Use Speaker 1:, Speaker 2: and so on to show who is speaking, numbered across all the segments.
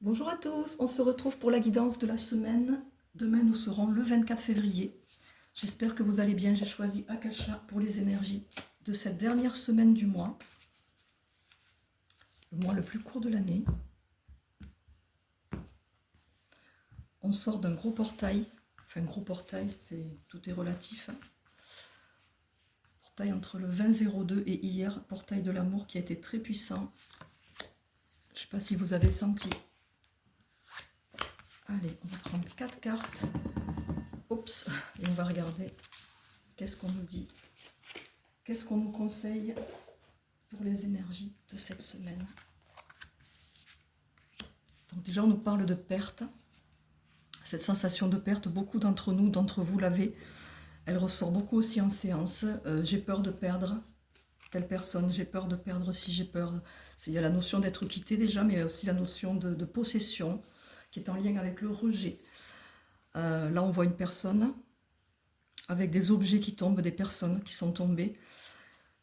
Speaker 1: Bonjour à tous, on se retrouve pour la guidance de la semaine. Demain, nous serons le 24 février. J'espère que vous allez bien. J'ai choisi Akasha pour les énergies de cette dernière semaine du mois, le mois le plus court de l'année. On sort d'un gros portail, enfin gros portail, tout est relatif. Portail entre le 20-02 et hier, portail de l'amour qui a été très puissant. Je ne sais pas si vous avez senti. Allez, on va prendre 4 cartes. Oups, et on va regarder qu'est-ce qu'on nous dit. Qu'est-ce qu'on nous conseille pour les énergies de cette semaine? Donc déjà, on nous parle de perte. Cette sensation de perte, beaucoup d'entre nous, d'entre vous l'avez. Elle ressort beaucoup aussi en séance. J'ai peur de perdre telle personne, j'ai peur de perdre si j'ai peur. Il y a la notion d'être quitté déjà, mais aussi la notion de possession qui est en lien avec le rejet. Là, on voit une personne avec des objets qui tombent, des personnes qui sont tombées,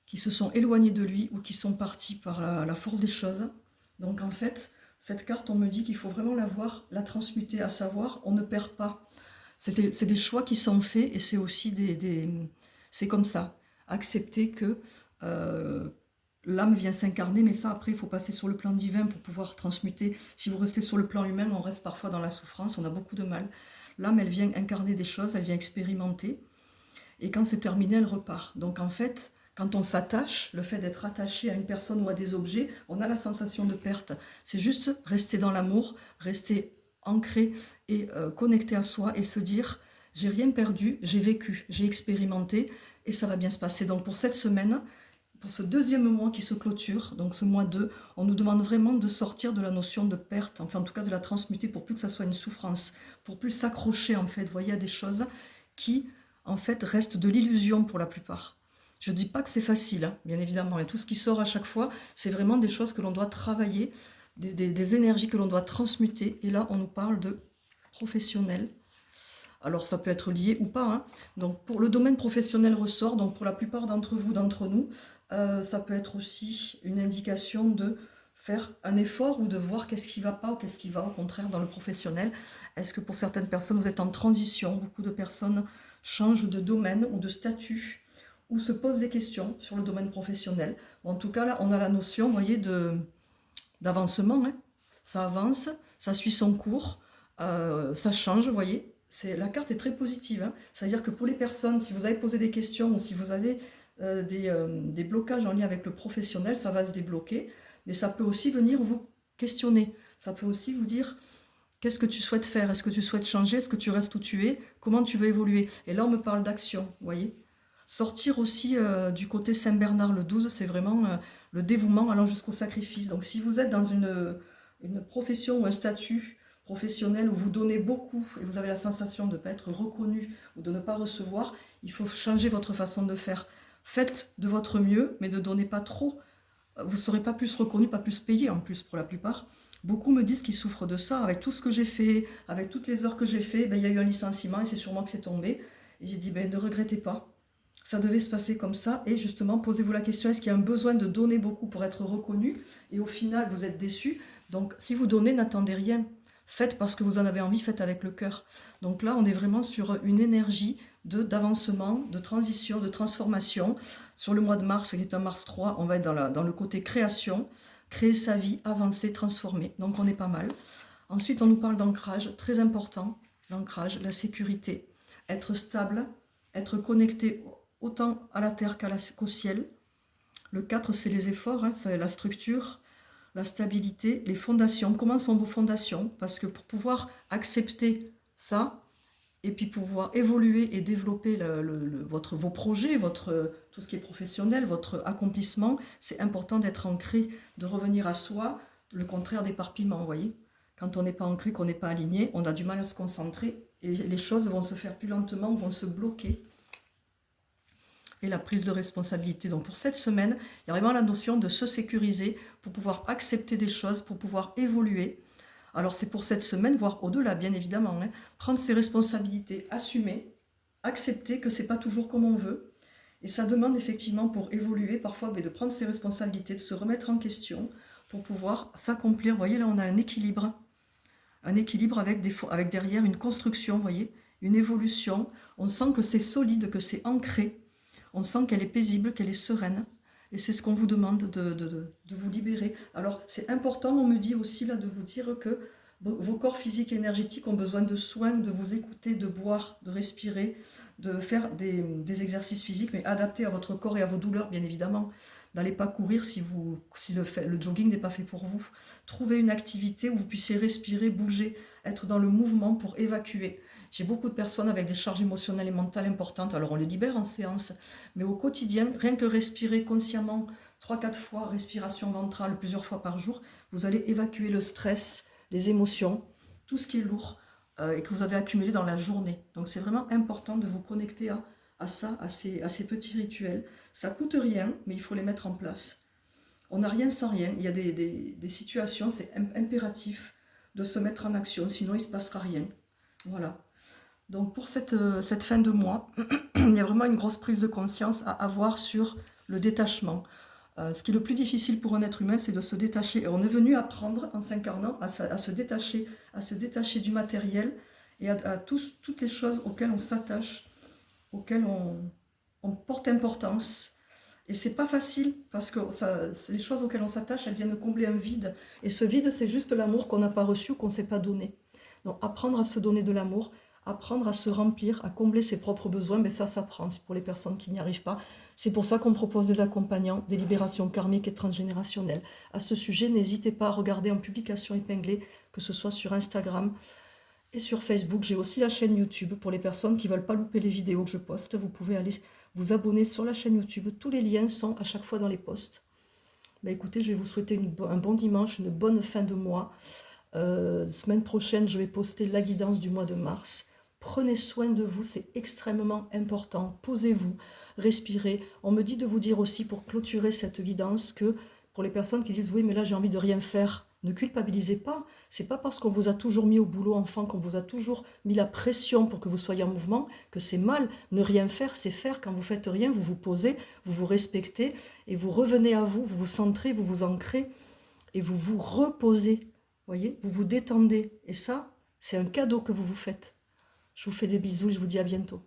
Speaker 1: qui se sont éloignées de lui ou qui sont partis par la force des choses. Donc en fait, cette carte, on me dit qu'il faut vraiment la voir, la transmuter, à savoir, on ne perd pas. C'est des choix qui sont faits et c'est aussi c'est comme ça. Accepter que l'âme vient s'incarner, mais ça après il faut passer sur le plan divin pour pouvoir transmuter. Si vous restez sur le plan humain, on reste parfois dans la souffrance, on a beaucoup de mal. L'âme, elle vient incarner des choses, elle vient expérimenter. Et quand c'est terminé, elle repart. Donc en fait, quand on s'attache, le fait d'être attaché à une personne ou à des objets, on a la sensation de perte. C'est juste rester dans l'amour, rester ancré et connecté à soi et se dire, j'ai rien perdu, j'ai vécu, j'ai expérimenté et ça va bien se passer. Donc pour cette semaine, pour ce deuxième mois qui se clôture, donc ce mois 2, on nous demande vraiment de sortir de la notion de perte, enfin en tout cas de la transmuter pour plus que ça soit une souffrance, pour plus s'accrocher en fait, vous voyez, à des choses qui en fait restent de l'illusion pour la plupart. Je ne dis pas que c'est facile, hein, bien évidemment, et tout ce qui sort à chaque fois, c'est vraiment des choses que l'on doit travailler, des énergies que l'on doit transmuter, et là on nous parle de professionnel. Alors ça peut être lié ou pas, hein. Donc pour le domaine professionnel ressort, donc pour la plupart d'entre vous, d'entre nous, ça peut être aussi une indication de faire un effort ou de voir qu'est-ce qui va pas ou qu'est-ce qui va au contraire dans le professionnel. Est-ce que pour certaines personnes vous êtes en transition? Beaucoup de personnes changent de domaine ou de statut ou se posent des questions sur le domaine professionnel. En tout cas là on a la notion, vous voyez, d'avancement, hein. Ça avance, ça suit son cours, ça change, vous voyez. La carte est très positive, hein. C'est-à-dire que pour les personnes, si vous avez posé des questions ou si vous avez des blocages en lien avec le professionnel, ça va se débloquer. Mais ça peut aussi venir vous questionner. Ça peut aussi vous dire, qu'est-ce que tu souhaites faire? Est-ce que tu souhaites changer? Est-ce que tu restes où tu es? Comment tu veux évoluer? Et là, on me parle d'action, vous voyez. Sortir aussi du côté Saint-Bernard le 12, c'est vraiment le dévouement allant jusqu'au sacrifice. Donc si vous êtes dans une profession ou un statut professionnel où vous donnez beaucoup et vous avez la sensation de ne pas être reconnu ou de ne pas recevoir, il faut changer votre façon de faire. Faites de votre mieux, mais ne donnez pas trop. Vous ne serez pas plus reconnu, pas plus payé en plus pour la plupart. Beaucoup me disent qu'ils souffrent de ça. Avec tout ce que j'ai fait, avec toutes les heures que j'ai fait, ben, il y a eu un licenciement et c'est sur moi que c'est tombé. Et j'ai dit, ben, ne regrettez pas. Ça devait se passer comme ça. Et justement, posez-vous la question, est-ce qu'il y a un besoin de donner beaucoup pour être reconnu? Et au final, vous êtes déçu. Donc, si vous donnez, n'attendez rien. Faites parce que vous en avez envie, faites avec le cœur. Donc là, on est vraiment sur une énergie d'avancement, de transition, de transformation. Sur le mois de mars, qui est un mars 3, on va être dans le côté création, créer sa vie, avancer, transformer. Donc on est pas mal. Ensuite, on nous parle d'ancrage, très important. L'ancrage, la sécurité, être stable, être connecté autant à la terre qu'au ciel. Le 4, c'est les efforts, hein, c'est la structure, la stabilité, les fondations. Comment sont vos fondations? Parce que pour pouvoir accepter ça, et puis pouvoir évoluer et développer vos projets, tout ce qui est professionnel, votre accomplissement, c'est important d'être ancré, de revenir à soi, le contraire d'éparpillement, vous voyez. Quand on n'est pas ancré, qu'on n'est pas aligné, on a du mal à se concentrer et les choses vont se faire plus lentement, vont se bloquer. Et la prise de responsabilité. Donc pour cette semaine, il y a vraiment la notion de se sécuriser pour pouvoir accepter des choses, pour pouvoir évoluer. Alors c'est pour cette semaine, voire au-delà bien évidemment, hein, prendre ses responsabilités, assumer, accepter que c'est pas toujours comme on veut. Et ça demande effectivement pour évoluer parfois de prendre ses responsabilités, de se remettre en question pour pouvoir s'accomplir. Vous voyez là on a un équilibre. un équilibre avec, avec derrière une construction, vous voyez, une évolution. On sent que c'est solide, que c'est ancré. On sent qu'elle est paisible, qu'elle est sereine. Et c'est ce qu'on vous demande de vous libérer. Alors, c'est important, on me dit aussi là de vous dire que vos corps physiques et énergétiques ont besoin de soins, de vous écouter, de boire, de respirer, de faire des exercices physiques, mais adaptés à votre corps et à vos douleurs, bien évidemment. N'allez pas courir si le jogging n'est pas fait pour vous. Trouvez une activité où vous puissiez respirer, bouger, être dans le mouvement pour évacuer. J'ai beaucoup de personnes avec des charges émotionnelles et mentales importantes, alors on les libère en séance, mais au quotidien, rien que respirer consciemment 3-4 fois, respiration ventrale plusieurs fois par jour, vous allez évacuer le stress, les émotions, tout ce qui est lourd et que vous avez accumulé dans la journée. Donc c'est vraiment important de vous connecter à ça, à ces petits rituels. Ça coûte rien, mais il faut les mettre en place. On n'a rien sans rien. Il y a des situations, c'est impératif de se mettre en action, sinon il ne se passera rien. Voilà. Donc pour cette fin de mois, il y a vraiment une grosse prise de conscience à avoir sur le détachement. Ce qui est le plus difficile pour un être humain, c'est de se détacher. Et on est venu apprendre en s'incarnant à se détacher du matériel et à toutes les choses auxquelles on s'attache, auxquelles on porte importance. Et c'est pas facile parce que les choses auxquelles on s'attache, elles viennent combler un vide. Et ce vide, c'est juste l'amour qu'on n'a pas reçu ou qu'on ne s'est pas donné. Donc apprendre à se donner de l'amour, apprendre à se remplir, à combler ses propres besoins, mais ça s'apprend, c'est pour les personnes qui n'y arrivent pas. C'est pour ça qu'on propose des accompagnants, des libérations karmiques et transgénérationnelles. À ce sujet, n'hésitez pas à regarder en publication épinglée, que ce soit sur Instagram et sur Facebook. J'ai aussi la chaîne YouTube pour les personnes qui ne veulent pas louper les vidéos que je poste. Vous pouvez aller vous abonner sur la chaîne YouTube. Tous les liens sont à chaque fois dans les posts. Ben écoutez, je vais vous souhaiter un bon dimanche, une bonne fin de mois. Semaine prochaine, je vais poster la guidance du mois de mars. Prenez soin de vous, c'est extrêmement important. Posez-vous, respirez. On me dit de vous dire aussi, pour clôturer cette guidance, que pour les personnes qui disent « Oui, mais là, j'ai envie de rien faire », ne culpabilisez pas. C'est pas parce qu'on vous a toujours mis au boulot enfant, qu'on vous a toujours mis la pression pour que vous soyez en mouvement, que c'est mal. Ne rien faire, c'est faire. Quand vous faites rien, vous vous posez, vous vous respectez et vous revenez à vous, vous vous centrez, vous vous ancrez et vous vous reposez. Voyez, vous vous détendez. Et ça, c'est un cadeau que vous vous faites. Je vous fais des bisous et je vous dis à bientôt.